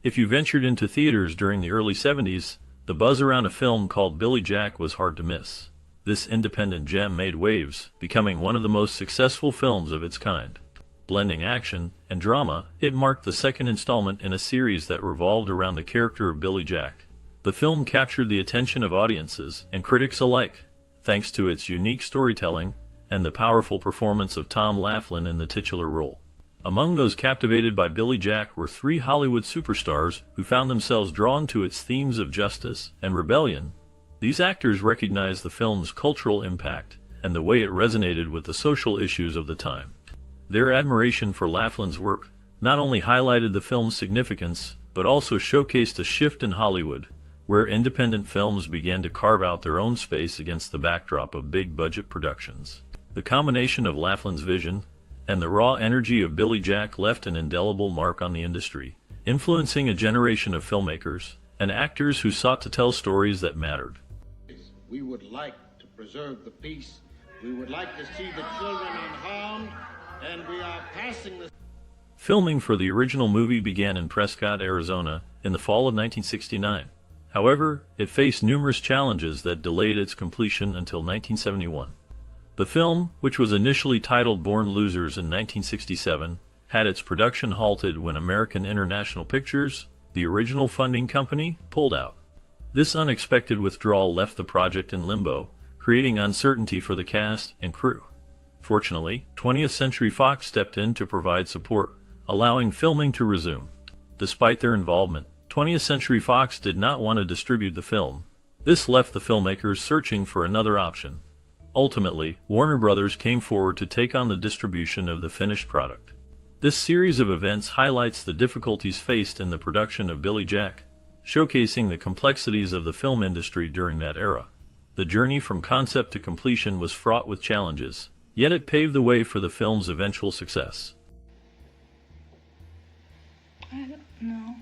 If you ventured into theaters during the early 70s, the buzz around a film called Billy Jack was hard to miss. This independent gem made waves, becoming one of the most successful films of its kind. Blending action and drama, it marked the second installment in a series that revolved around the character of Billy Jack. The film captured the attention of audiences and critics alike, thanks to its unique storytelling and the powerful performance of Tom Laughlin in the titular role. Among those captivated by Billy Jack were three Hollywood superstars who found themselves drawn to its themes of justice and rebellion. These actors recognized the film's cultural impact and the way it resonated with the social issues of the time. Their admiration for Laughlin's work not only highlighted the film's significance, but also showcased a shift in Hollywood, where independent films began to carve out their own space against the backdrop of big-budget productions. The combination of Laughlin's vision and the raw energy of Billy Jack left an indelible mark on the industry, influencing a generation of filmmakers and actors who sought to tell stories that mattered. We would like to preserve the peace. We would like to see the children unharmed, and we are passing the... Filming for the original movie began in Prescott, Arizona, in the fall of 1969. However, it faced numerous challenges that delayed its completion until 1971. The film, which was initially titled Born Losers in 1967, had its production halted when American International Pictures, the original funding company, pulled out. This unexpected withdrawal left the project in limbo, creating uncertainty for the cast and crew. Fortunately, 20th Century Fox stepped in to provide support, allowing filming to resume. Despite their involvement, 20th Century Fox did not want to distribute the film. This left the filmmakers searching for another option. Ultimately, Warner Brothers came forward to take on the distribution of the finished product. This series of events highlights the difficulties faced in the production of Billy Jack, showcasing the complexities of the film industry during that era. The journey from concept to completion was fraught with challenges, yet it paved the way for the film's eventual success. I don't know.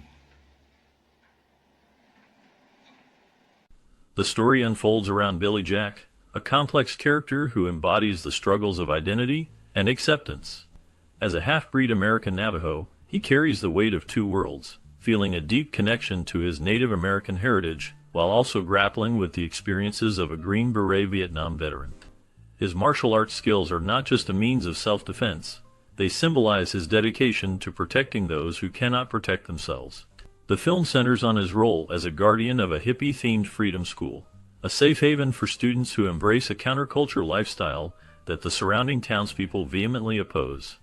The story unfolds around Billy Jack, a complex character who embodies the struggles of identity and acceptance. As a half-breed American Navajo, he carries the weight of two worlds, feeling a deep connection to his Native American heritage while also grappling with the experiences of a Green Beret Vietnam veteran. His martial arts skills are not just a means of self-defense, they symbolize his dedication to protecting those who cannot protect themselves. The film centers on his role as a guardian of a hippie-themed freedom school, a safe haven for students who embrace a counterculture lifestyle that the surrounding townspeople vehemently oppose.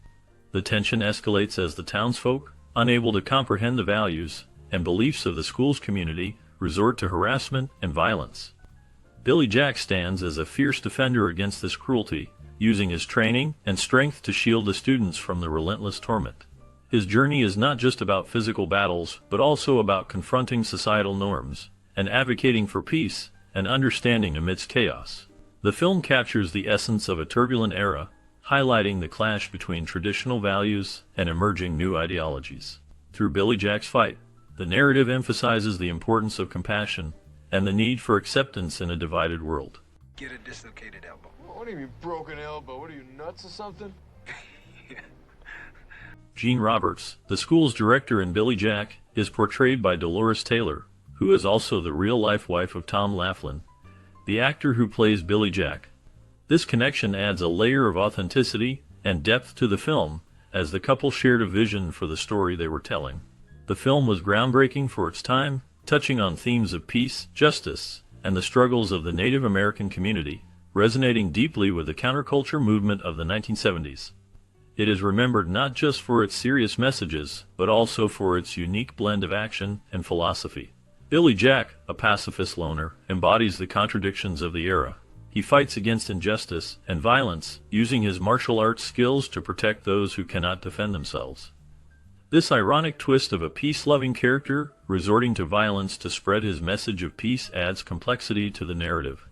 The tension escalates as the townsfolk, unable to comprehend the values and beliefs of the school's community, resort to harassment and violence. Billy Jack stands as a fierce defender against this cruelty, using his training and strength to shield the students from the relentless torment. His journey is not just about physical battles, but also about confronting societal norms and advocating for peace and understanding amidst chaos. The film captures the essence of a turbulent era, highlighting the clash between traditional values and emerging new ideologies. Through Billy Jack's fight, the narrative emphasizes the importance of compassion and the need for acceptance in a divided world. Get a dislocated elbow. What do you mean broken elbow? What are you, nuts or something? Gene Roberts, the school's director in Billy Jack, is portrayed by Dolores Taylor, who is also the real-life wife of Tom Laughlin, the actor who plays Billy Jack. This connection adds a layer of authenticity and depth to the film, as the couple shared a vision for the story they were telling. The film was groundbreaking for its time, touching on themes of peace, justice, and the struggles of the Native American community, resonating deeply with the counterculture movement of the 1970s. It is remembered not just for its serious messages, but also for its unique blend of action and philosophy. Billy Jack, a pacifist loner, embodies the contradictions of the era. He fights against injustice and violence, using his martial arts skills to protect those who cannot defend themselves. This ironic twist of a peace-loving character resorting to violence to spread his message of peace adds complexity to the narrative.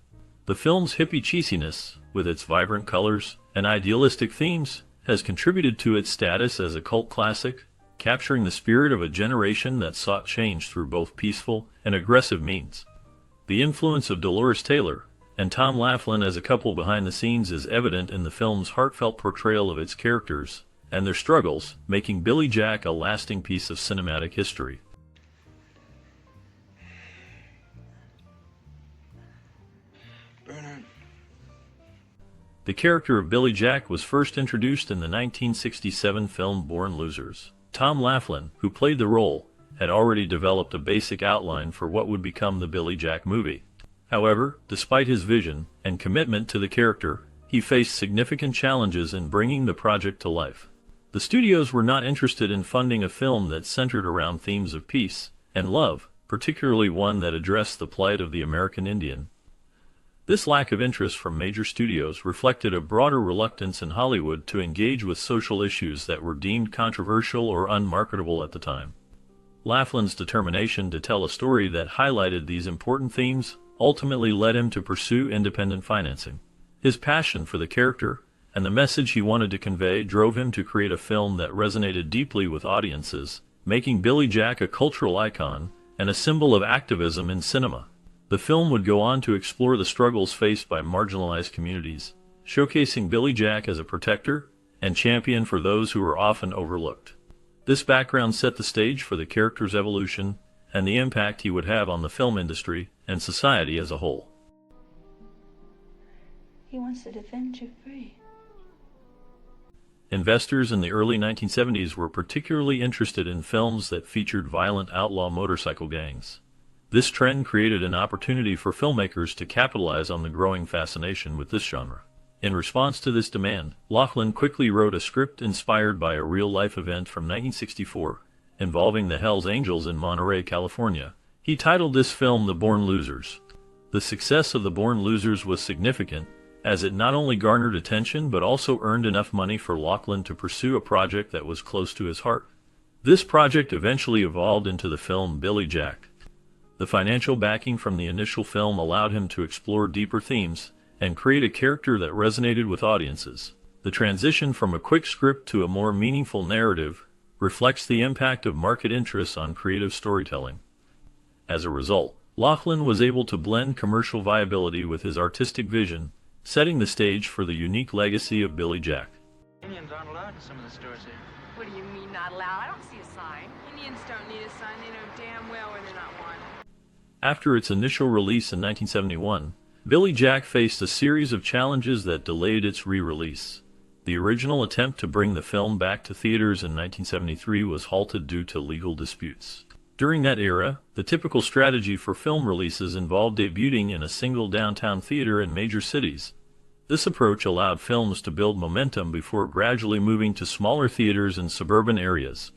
The film's hippie cheesiness, with its vibrant colors and idealistic themes, has contributed to its status as a cult classic, capturing the spirit of a generation that sought change through both peaceful and aggressive means. The influence of Dolores Taylor and Tom Laughlin as a couple behind the scenes is evident in the film's heartfelt portrayal of its characters and their struggles, making Billy Jack a lasting piece of cinematic history. The character of Billy Jack was first introduced in the 1967 film Born Losers. Tom Laughlin, who played the role, had already developed a basic outline for what would become the Billy Jack movie. However, despite his vision and commitment to the character, he faced significant challenges in bringing the project to life. The studios were not interested in funding a film that centered around themes of peace and love, particularly one that addressed the plight of the American Indian. This lack of interest from major studios reflected a broader reluctance in Hollywood to engage with social issues that were deemed controversial or unmarketable at the time. Laughlin's determination to tell a story that highlighted these important themes ultimately led him to pursue independent financing. His passion for the character and the message he wanted to convey drove him to create a film that resonated deeply with audiences, making Billy Jack a cultural icon and a symbol of activism in cinema. The film would go on to explore the struggles faced by marginalized communities, showcasing Billy Jack as a protector and champion for those who were often overlooked. This background set the stage for the character's evolution and the impact he would have on the film industry and society as a whole. He wants to defend you free. Investors in the early 1970s were particularly interested in films that featured violent outlaw motorcycle gangs. This trend created an opportunity for filmmakers to capitalize on the growing fascination with this genre. In response to this demand, Laughlin quickly wrote a script inspired by a real-life event from 1964 involving the Hells Angels in Monterey, California. He titled this film The Born Losers. The success of The Born Losers was significant, as it not only garnered attention but also earned enough money for Laughlin to pursue a project that was close to his heart. This project eventually evolved into the film Billy Jack. The financial backing from the initial film allowed him to explore deeper themes and create a character that resonated with audiences. The transition from a quick script to a more meaningful narrative reflects the impact of market interests on creative storytelling. As a result, Laughlin was able to blend commercial viability with his artistic vision, setting the stage for the unique legacy of Billy Jack. Indians aren't allowed in some of the stores here. What do you mean not allowed? I don't see a sign. Indians don't need a sign. They know damn well when they're not wanted. After its initial release in 1971, Billy Jack faced a series of challenges that delayed its re-release. The original attempt to bring the film back to theaters in 1973 was halted due to legal disputes. During that era, the typical strategy for film releases involved debuting in a single downtown theater in major cities. This approach allowed films to build momentum before gradually moving to smaller theaters in suburban areas.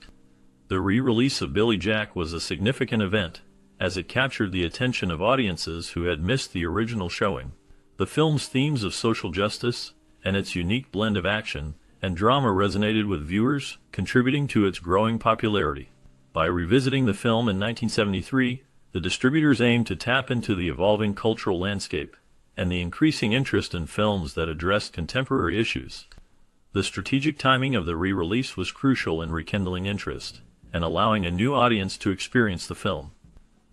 The re-release of Billy Jack was a significant event, as it captured the attention of audiences who had missed the original showing. The film's themes of social justice and its unique blend of action and drama resonated with viewers, contributing to its growing popularity. By revisiting the film in 1973, the distributors aimed to tap into the evolving cultural landscape and the increasing interest in films that addressed contemporary issues. The strategic timing of the re-release was crucial in rekindling interest and allowing a new audience to experience the film.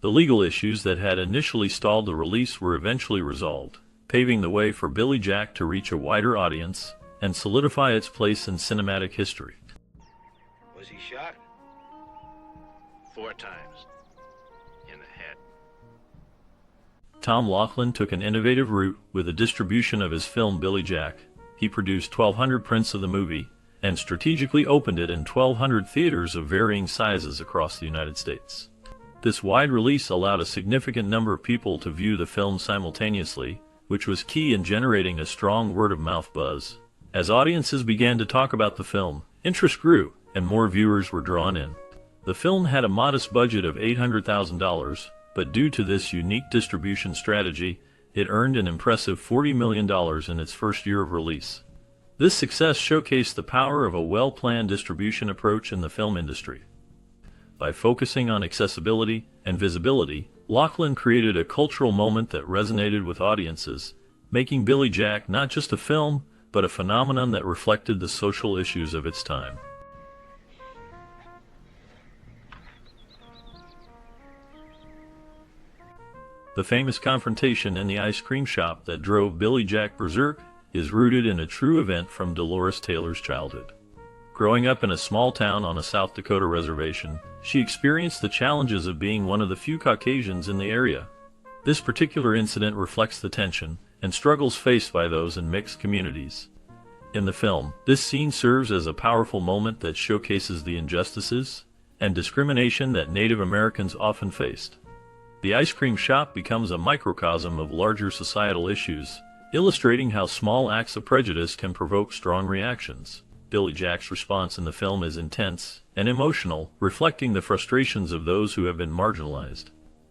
The legal issues that had initially stalled the release were eventually resolved, paving the way for Billy Jack to reach a wider audience and solidify its place in cinematic history. Was he shot? 4 times. In the head. Tom Laughlin took an innovative route with the distribution of his film Billy Jack. He produced 1,200 prints of the movie and strategically opened it in 1,200 theaters of varying sizes across the United States. This wide release allowed a significant number of people to view the film simultaneously, which was key in generating a strong word-of-mouth buzz. As audiences began to talk about the film, interest grew, and more viewers were drawn in. The film had a modest budget of $800,000, but due to this unique distribution strategy, it earned an impressive $40 million in its first year of release. This success showcased the power of a well-planned distribution approach in the film industry. By focusing on accessibility and visibility, Laughlin created a cultural moment that resonated with audiences, making Billy Jack not just a film, but a phenomenon that reflected the social issues of its time. The famous confrontation in the ice cream shop that drove Billy Jack berserk is rooted in a true event from Dolores Taylor's childhood. Growing up in a small town on a South Dakota reservation, she experienced the challenges of being one of the few Caucasians in the area. This particular incident reflects the tension and struggles faced by those in mixed communities. In the film, this scene serves as a powerful moment that showcases the injustices and discrimination that Native Americans often faced. The ice cream shop becomes a microcosm of larger societal issues, illustrating how small acts of prejudice can provoke strong reactions. Billy Jack's response in the film is intense and emotional, reflecting the frustrations of those who have been marginalized.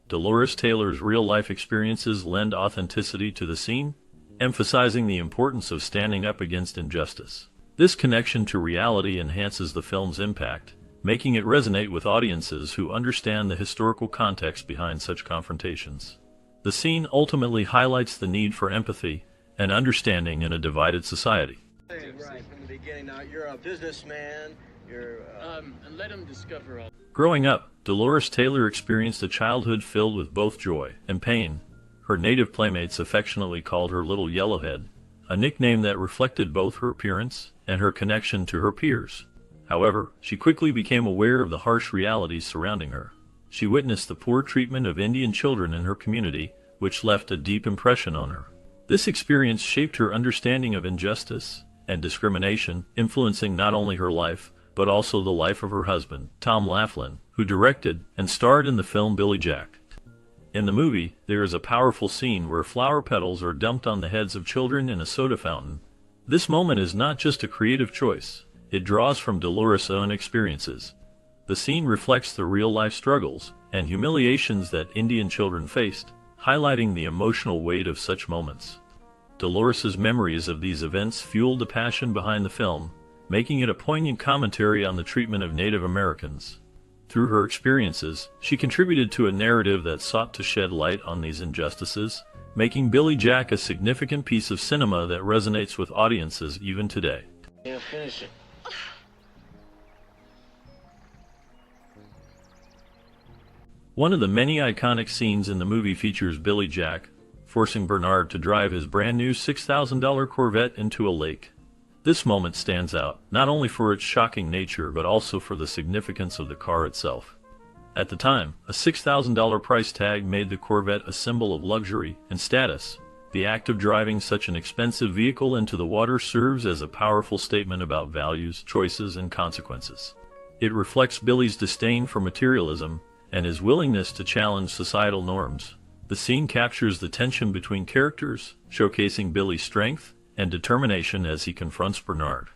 Dolores Taylor's real-life experiences lend authenticity to the scene, emphasizing the importance of standing up against injustice. This connection to reality enhances the film's impact, making it resonate with audiences who understand the historical context behind such confrontations. The scene ultimately highlights the need for empathy and understanding in a divided society. Hey, right from the beginning. Now, you're a businessman. And let him discover all. Growing up, Dolores Taylor experienced a childhood filled with both joy and pain. Her native playmates affectionately called her Little Yellowhead, a nickname that reflected both her appearance and her connection to her peers. However, she quickly became aware of the harsh realities surrounding her. She witnessed the poor treatment of Indian children in her community, which left a deep impression on her. This experience shaped her understanding of injustice and discrimination, influencing not only her life, but also the life of her husband, Tom Laughlin, who directed and starred in the film Billy Jack. In the movie, there is a powerful scene where flower petals are dumped on the heads of children in a soda fountain. This moment is not just a creative choice, it draws from Dolores' own experiences. The scene reflects the real-life struggles and humiliations that Indian children faced, highlighting the emotional weight of such moments. Dolores' memories of these events fueled the passion behind the film, making it a poignant commentary on the treatment of Native Americans. Through her experiences, she contributed to a narrative that sought to shed light on these injustices, making Billy Jack a significant piece of cinema that resonates with audiences even today. Yeah, finish it. One of the many iconic scenes in the movie features Billy Jack forcing Bernard to drive his brand new $6,000 Corvette into a lake. This moment stands out, not only for its shocking nature but also for the significance of the car itself. At the time, a $6,000 price tag made the Corvette a symbol of luxury and status. The act of driving such an expensive vehicle into the water serves as a powerful statement about values, choices, and consequences. It reflects Billy's disdain for materialism and his willingness to challenge societal norms. The scene captures the tension between characters, showcasing Billy's strength and determination as he confronts Bernard.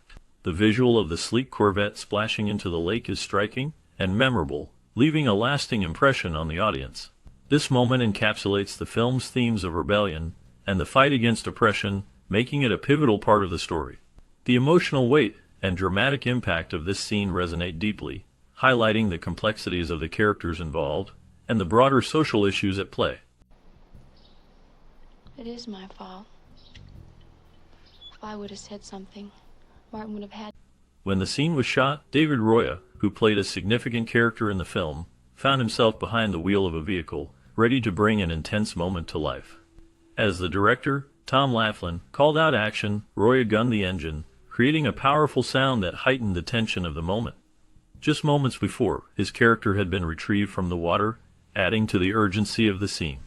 The visual of the sleek Corvette splashing into the lake is striking and memorable, leaving a lasting impression on the audience. This moment encapsulates the film's themes of rebellion and the fight against oppression, making it a pivotal part of the story. The emotional weight and dramatic impact of this scene resonate deeply, highlighting the complexities of the characters involved and the broader social issues at play. It is my fault. If I would have said something, Martin would have had. When the scene was shot, David Roya, who played a significant character in the film, found himself behind the wheel of a vehicle, ready to bring an intense moment to life. As the director, Tom Laughlin, called out action, Roya gunned the engine, creating a powerful sound that heightened the tension of the moment. Just moments before, his character had been retrieved from the water, adding to the urgency of the scene.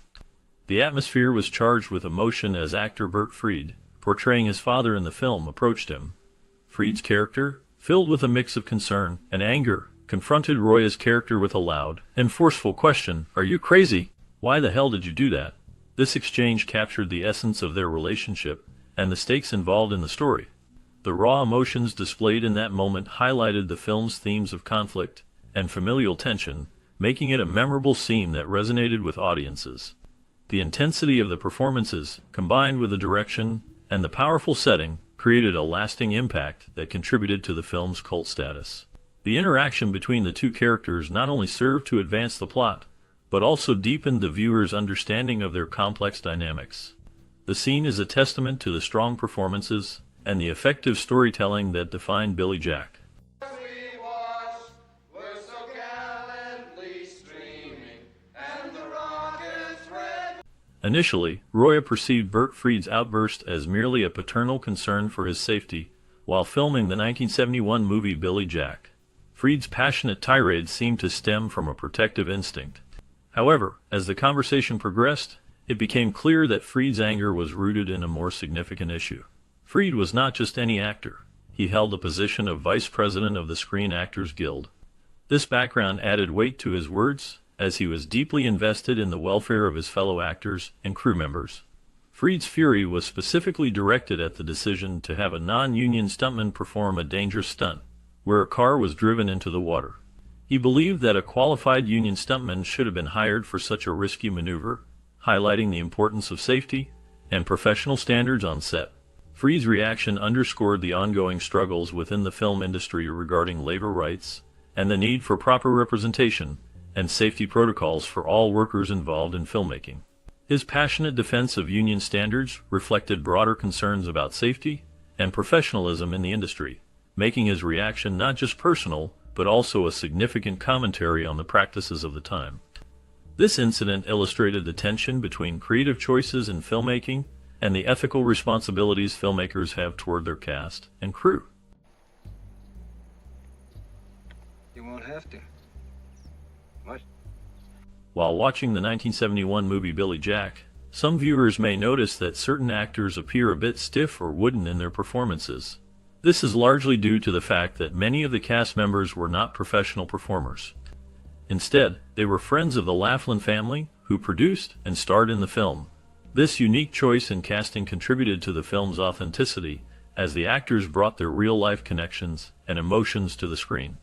The atmosphere was charged with emotion as actor Bert Freed, portraying his father in the film, approached him. Freed's character, filled with a mix of concern and anger, confronted Roya's character with a loud and forceful question, "Are you crazy? Why the hell did you do that?" This exchange captured the essence of their relationship and the stakes involved in the story. The raw emotions displayed in that moment highlighted the film's themes of conflict and familial tension, making it a memorable scene that resonated with audiences. The intensity of the performances, combined with the direction and the powerful setting, created a lasting impact that contributed to the film's cult status. The interaction between the two characters not only served to advance the plot, but also deepened the viewer's understanding of their complex dynamics. The scene is a testament to the strong performances and the effective storytelling that defined Billy Jack. Initially, Roya perceived Bert Freed's outburst as merely a paternal concern for his safety while filming the 1971 movie Billy Jack. Freed's passionate tirade seemed to stem from a protective instinct. However, as the conversation progressed, it became clear that Freed's anger was rooted in a more significant issue. Freed was not just any actor. He held the position of vice president of the Screen Actors Guild. This background added weight to his words, as he was deeply invested in the welfare of his fellow actors and crew members. Freed's fury was specifically directed at the decision to have a non-union stuntman perform a dangerous stunt, where a car was driven into the water. He believed that a qualified union stuntman should have been hired for such a risky maneuver, highlighting the importance of safety and professional standards on set. Freed's reaction underscored the ongoing struggles within the film industry regarding labor rights and the need for proper representation and safety protocols for all workers involved in filmmaking. His passionate defense of union standards reflected broader concerns about safety and professionalism in the industry, making his reaction not just personal, but also a significant commentary on the practices of the time. This incident illustrated the tension between creative choices in filmmaking and the ethical responsibilities filmmakers have toward their cast and crew. You won't have to. What? While watching the 1971 movie Billy Jack, some viewers may notice that certain actors appear a bit stiff or wooden in their performances. This is largely due to the fact that many of the cast members were not professional performers. Instead, they were friends of the Laughlin family who produced and starred in the film. This unique choice in casting contributed to the film's authenticity, as the actors brought their real-life connections and emotions to the screen.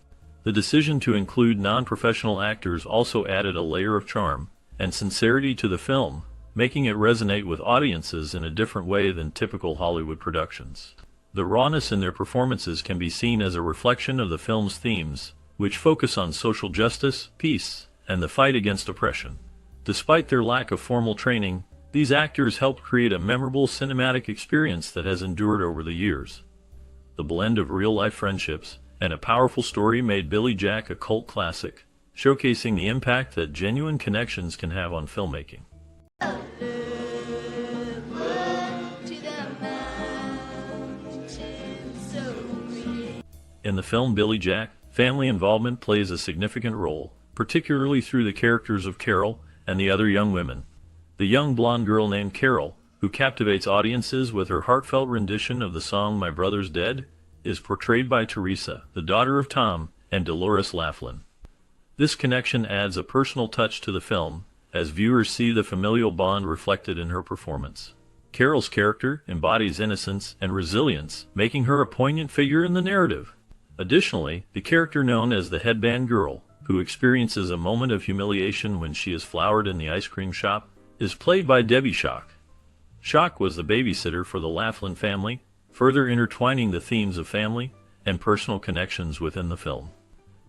The decision to include non-professional actors also added a layer of charm and sincerity to the film, making it resonate with audiences in a different way than typical Hollywood productions. The rawness in their performances can be seen as a reflection of the film's themes, which focus on social justice, peace, and the fight against oppression. Despite their lack of formal training, these actors helped create a memorable cinematic experience that has endured over the years. The blend of real-life friendships and a powerful story made Billy Jack a cult classic, showcasing the impact that genuine connections can have on filmmaking. In the film Billy Jack, family involvement plays a significant role, particularly through the characters of Carol and the other young women. The young blonde girl named Carol, who captivates audiences with her heartfelt rendition of the song My Brother's Dead, is portrayed by Teresa, the daughter of Tom and Dolores Laughlin. This connection adds a personal touch to the film, as viewers see the familial bond reflected in her performance. Carol's character embodies innocence and resilience, making her a poignant figure in the narrative. Additionally, the character known as the Headband Girl, who experiences a moment of humiliation when she is floured in the ice cream shop, is played by Debbie Shock. Shock was the babysitter for the Laughlin family, further intertwining the themes of family and personal connections within the film.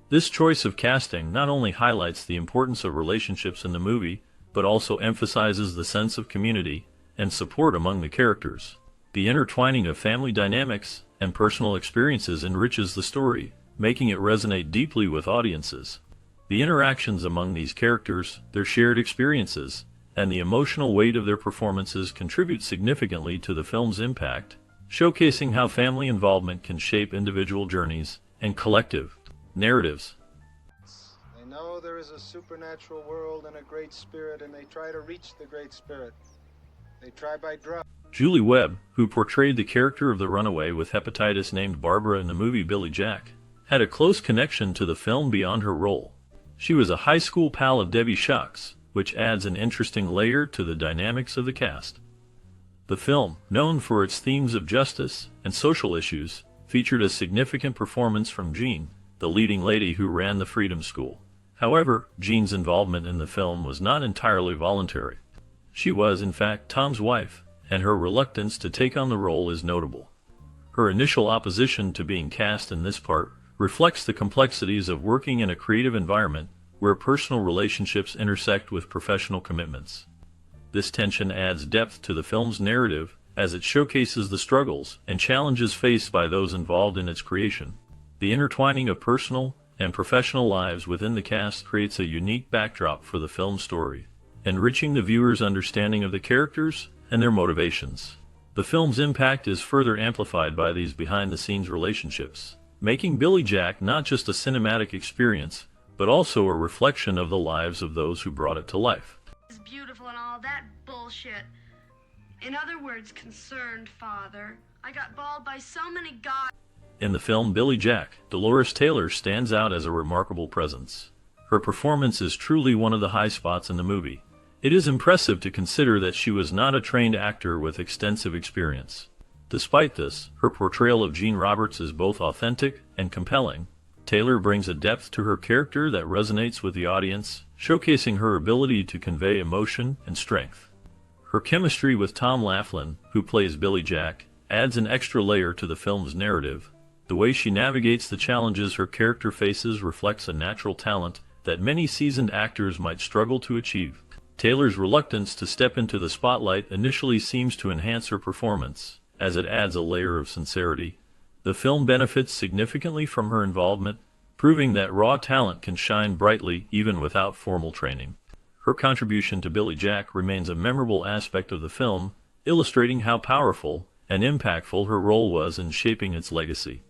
This choice of casting not only highlights the importance of relationships in the movie, but also emphasizes the sense of community and support among the characters. The intertwining of family dynamics and personal experiences enriches the story, making it resonate deeply with audiences. The interactions among these characters, their shared experiences, and the emotional weight of their performances contribute significantly to the film's impact, showcasing how family involvement can shape individual journeys and collective narratives. They know there is a supernatural world and a great spirit, and they try to reach the great spirit. They try by drugs. Julie Webb, who portrayed the character of the runaway with hepatitis named Barbara in the movie Billy Jack, had a close connection to the film beyond her role. She was a high school pal of Debbie Shock's, which adds an interesting layer to the dynamics of the cast. The film, known for its themes of justice and social issues, featured a significant performance from Jean, the leading lady who ran the Freedom School. However, Jean's involvement in the film was not entirely voluntary. She was, in fact, Tom's wife, and her reluctance to take on the role is notable. Her initial opposition to being cast in this part reflects the complexities of working in a creative environment where personal relationships intersect with professional commitments. This tension adds depth to the film's narrative as it showcases the struggles and challenges faced by those involved in its creation. The intertwining of personal and professional lives within the cast creates a unique backdrop for the film's story, enriching the viewer's understanding of the characters and their motivations. The film's impact is further amplified by these behind-the-scenes relationships, making Billy Jack not just a cinematic experience, but also a reflection of the lives of those who brought it to life. is beautiful and all that bullshit. In other words, concerned father. I got balled by so many guys. In the film Billy Jack, Dolores Taylor stands out as a remarkable presence. Her performance is truly one of the high spots in the movie. It is impressive to consider that she was not a trained actor with extensive experience. Despite this, her portrayal of Jean Roberts is both authentic and compelling. Taylor brings a depth to her character that resonates with the audience, showcasing her ability to convey emotion and strength. Her chemistry with Tom Laughlin, who plays Billy Jack, adds an extra layer to the film's narrative. The way she navigates the challenges her character faces reflects a natural talent that many seasoned actors might struggle to achieve. Taylor's reluctance to step into the spotlight initially seems to enhance her performance, as it adds a layer of sincerity. The film benefits significantly from her involvement, proving that raw talent can shine brightly even without formal training. Her contribution to Billy Jack remains a memorable aspect of the film, illustrating how powerful and impactful her role was in shaping its legacy.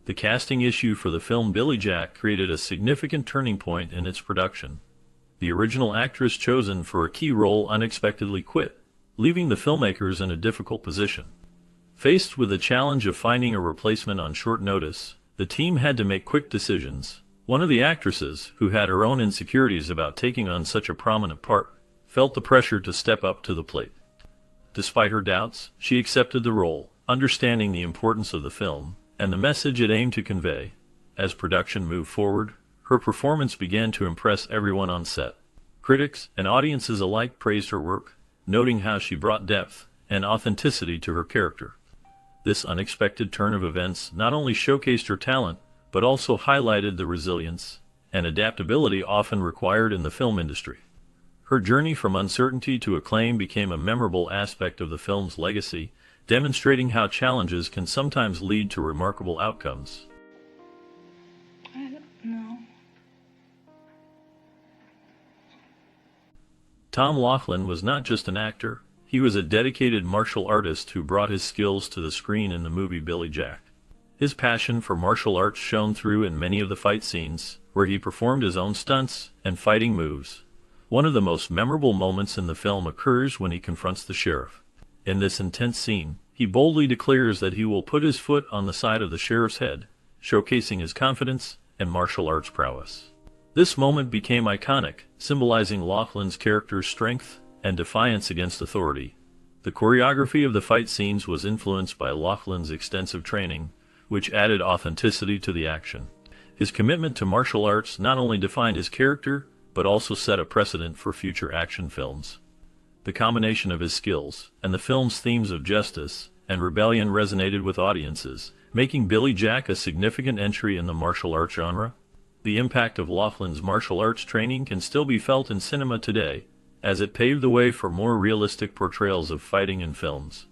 The casting issue for the film Billy Jack created a significant turning point in its production. The original actress chosen for a key role unexpectedly quit, leaving the filmmakers in a difficult position. Faced with the challenge of finding a replacement on short notice, the team had to make quick decisions. One of the actresses, who had her own insecurities about taking on such a prominent part, felt the pressure to step up to the plate. Despite her doubts, she accepted the role, understanding the importance of the film and the message it aimed to convey. As production moved forward, her performance began to impress everyone on set. Critics and audiences alike praised her work, noting how she brought depth and authenticity to her character. This unexpected turn of events not only showcased her talent, but also highlighted the resilience and adaptability often required in the film industry. Her journey from uncertainty to acclaim became a memorable aspect of the film's legacy, demonstrating how challenges can sometimes lead to remarkable outcomes. I don't know. Tom Laughlin was not just an actor, he was a dedicated martial artist who brought his skills to the screen in the movie Billy Jack. His passion for martial arts shone through in many of the fight scenes, where he performed his own stunts and fighting moves. One of the most memorable moments in the film occurs when he confronts the sheriff. In this intense scene, he boldly declares that he will put his foot on the side of the sheriff's head, showcasing his confidence and martial arts prowess. This moment became iconic, symbolizing Laughlin's character's strength and defiance against authority. The choreography of the fight scenes was influenced by Laughlin's extensive training, which added authenticity to the action. His commitment to martial arts not only defined his character, but also set a precedent for future action films. The combination of his skills and the film's themes of justice and rebellion resonated with audiences, making Billy Jack a significant entry in the martial arts genre. The impact of Laughlin's martial arts training can still be felt in cinema today, as it paved the way for more realistic portrayals of fighting in films.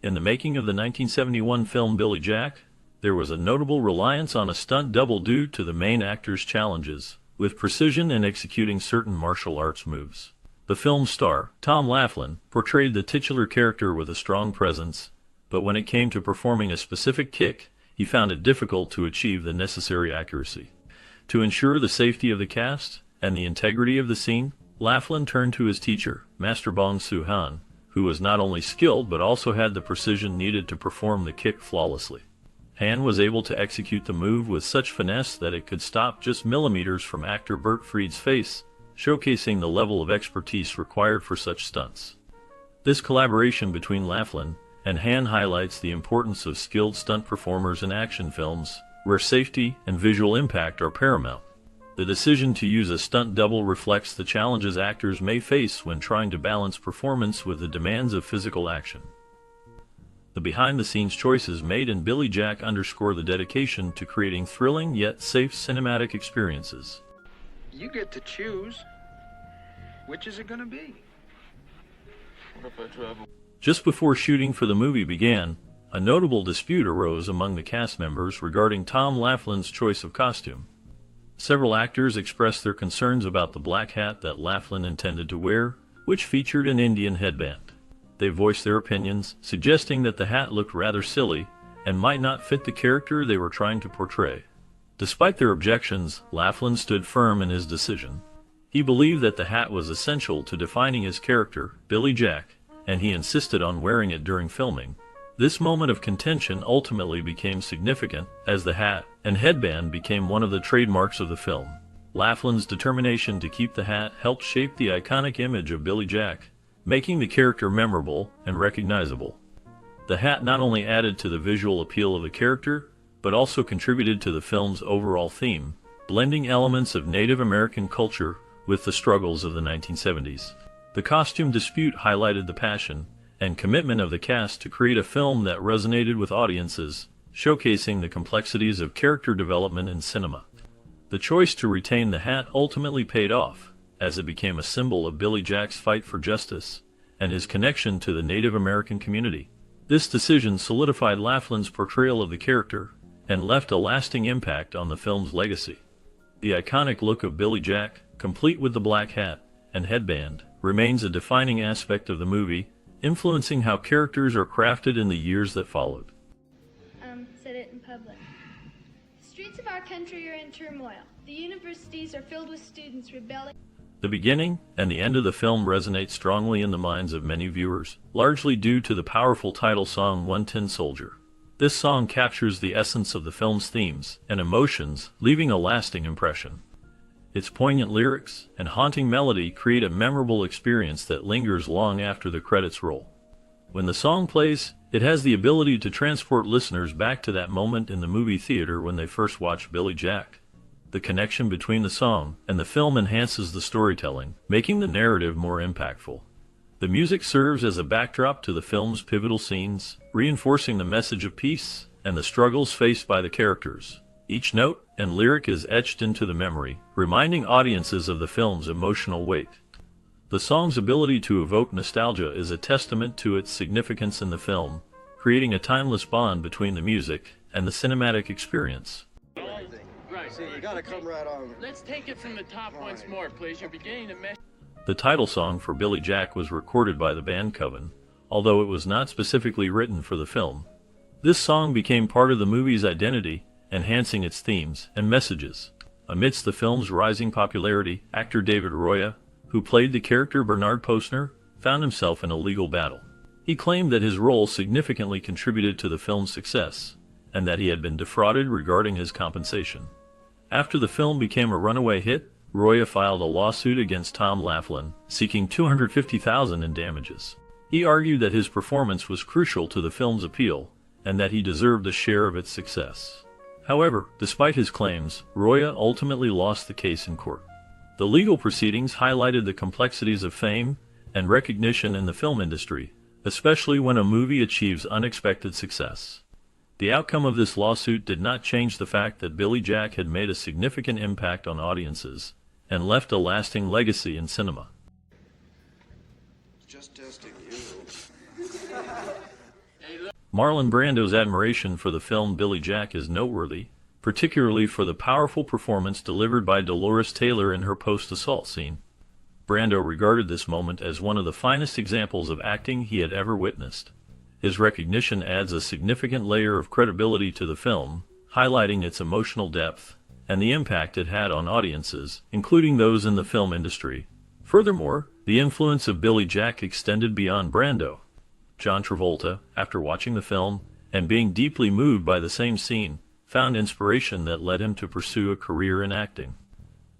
In the making of the 1971 film Billy Jack, there was a notable reliance on a stunt double due to the main actor's challenges with precision in executing certain martial arts moves. The film's star, Tom Laughlin, portrayed the titular character with a strong presence, but when it came to performing a specific kick, he found it difficult to achieve the necessary accuracy. To ensure the safety of the cast and the integrity of the scene, Laughlin turned to his teacher, Master Bong Soo-han, who was not only skilled but also had the precision needed to perform the kick flawlessly. Han was able to execute the move with such finesse that it could stop just millimeters from actor Bert Fried's face, showcasing the level of expertise required for such stunts. This collaboration between Laughlin and Han highlights the importance of skilled stunt performers in action films, where safety and visual impact are paramount. The decision to use a stunt double reflects the challenges actors may face when trying to balance performance with the demands of physical action. The behind-the-scenes choices made in Billy Jack underscore the dedication to creating thrilling yet safe cinematic experiences. You get to choose. Which is it going to be? What if I travel? Just before shooting for the movie began, a notable dispute arose among the cast members regarding Tom Laughlin's choice of costume. Several actors expressed their concerns about the black hat that Laughlin intended to wear, which featured an Indian headband. They voiced their opinions, suggesting that the hat looked rather silly and might not fit the character they were trying to portray. Despite their objections, Laughlin stood firm in his decision. He believed that the hat was essential to defining his character, Billy Jack, and he insisted on wearing it during filming. This moment of contention ultimately became significant, as the hat and headband became one of the trademarks of the film. Laughlin's determination to keep the hat helped shape the iconic image of Billy Jack, making the character memorable and recognizable. The hat not only added to the visual appeal of the character, but also contributed to the film's overall theme, blending elements of Native American culture with the struggles of the 1970s. The costume dispute highlighted the passion and commitment of the cast to create a film that resonated with audiences, showcasing the complexities of character development in cinema. The choice to retain the hat ultimately paid off, as it became a symbol of Billy Jack's fight for justice and his connection to the Native American community. This decision solidified Laughlin's portrayal of the character and left a lasting impact on the film's legacy. The iconic look of Billy Jack, complete with the black hat and headband, remains a defining aspect of the movie, influencing how characters are crafted in the years that followed. Said it in public. The streets of our country are in turmoil. The universities are filled with students rebelling. The beginning and the end of the film resonate strongly in the minds of many viewers, largely due to the powerful title song One Tin Soldier. This song captures the essence of the film's themes and emotions, leaving a lasting impression. Its poignant lyrics and haunting melody create a memorable experience that lingers long after the credits roll. When the song plays, it has the ability to transport listeners back to that moment in the movie theater when they first watched Billy Jack. The connection between the song and the film enhances the storytelling, making the narrative more impactful. The music serves as a backdrop to the film's pivotal scenes, reinforcing the message of peace and the struggles faced by the characters. Each note and lyric is etched into the memory, reminding audiences of the film's emotional weight. The song's ability to evoke nostalgia is a testament to its significance in the film, creating a timeless bond between the music and the cinematic experience. Right. See, you gotta come right on. Let's take it from the top once more, please. You're beginning to mesh. The title song for Billy Jack was recorded by the band Coven, although it was not specifically written for the film. This song became part of the movie's identity, enhancing its themes and messages. Amidst the film's rising popularity, actor David Roya, who played the character Bernard Posner, found himself in a legal battle. He claimed that his role significantly contributed to the film's success, and that he had been defrauded regarding his compensation. After the film became a runaway hit, Roya filed a lawsuit against Tom Laughlin, seeking $250,000 in damages. He argued that his performance was crucial to the film's appeal, and that he deserved a share of its success. However, despite his claims, Roya ultimately lost the case in court. The legal proceedings highlighted the complexities of fame and recognition in the film industry, especially when a movie achieves unexpected success. The outcome of this lawsuit did not change the fact that Billy Jack had made a significant impact on audiences and left a lasting legacy in cinema. Just testing you. Marlon Brando's admiration for the film Billy Jack is noteworthy, particularly for the powerful performance delivered by Dolores Taylor in her post-assault scene. Brando regarded this moment as one of the finest examples of acting he had ever witnessed. His recognition adds a significant layer of credibility to the film, highlighting its emotional depth and the impact it had on audiences, including those in the film industry. Furthermore, the influence of Billy Jack extended beyond Brando. John Travolta, after watching the film and being deeply moved by the same scene, found inspiration that led him to pursue a career in acting.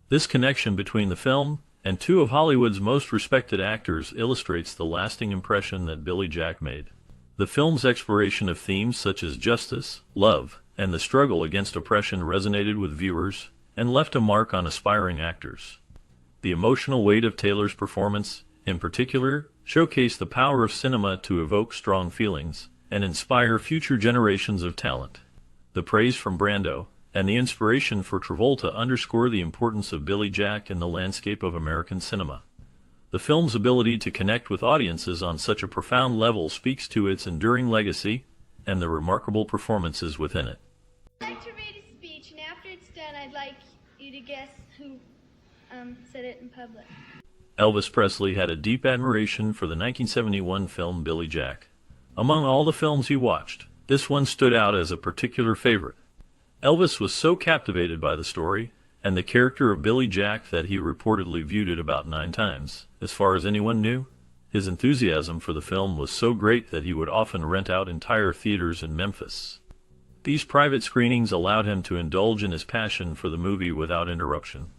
This connection between the film and two of Hollywood's most respected actors illustrates the lasting impression that Billy Jack made. The film's exploration of themes such as justice, love, and the struggle against oppression resonated with viewers and left a mark on aspiring actors. The emotional weight of Taylor's performance, in particular, showcased the power of cinema to evoke strong feelings and inspire future generations of talent. The praise from Brando and the inspiration for Travolta underscore the importance of Billy Jack in the landscape of American cinema. The film's ability to connect with audiences on such a profound level speaks to its enduring legacy and the remarkable performances within it. I'd like to read a speech, and after it's done, I'd like you to guess who said it in public. Elvis Presley had a deep admiration for the 1971 film Billy Jack. Among all the films he watched, this one stood out as a particular favorite. Elvis was so captivated by the story and the character of Billy Jack that he reportedly viewed it about 9 times. As far as anyone knew, his enthusiasm for the film was so great that he would often rent out entire theaters in Memphis. These private screenings allowed him to indulge in his passion for the movie without interruption.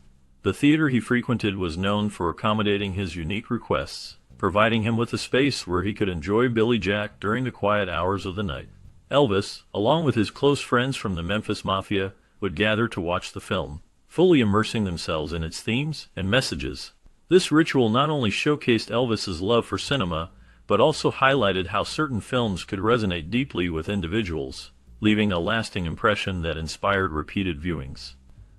The theater he frequented was known for accommodating his unique requests, providing him with a space where he could enjoy Billy Jack during the quiet hours of the night. Elvis, along with his close friends from the Memphis Mafia, would gather to watch the film, fully immersing themselves in its themes and messages. This ritual not only showcased Elvis's love for cinema, but also highlighted how certain films could resonate deeply with individuals, leaving a lasting impression that inspired repeated viewings.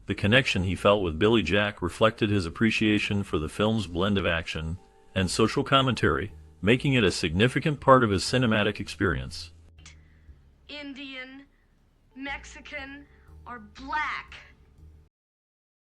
The connection he felt with Billy Jack reflected his appreciation for the film's blend of action and social commentary, making it a significant part of his cinematic experience. Indian, Mexican, or black.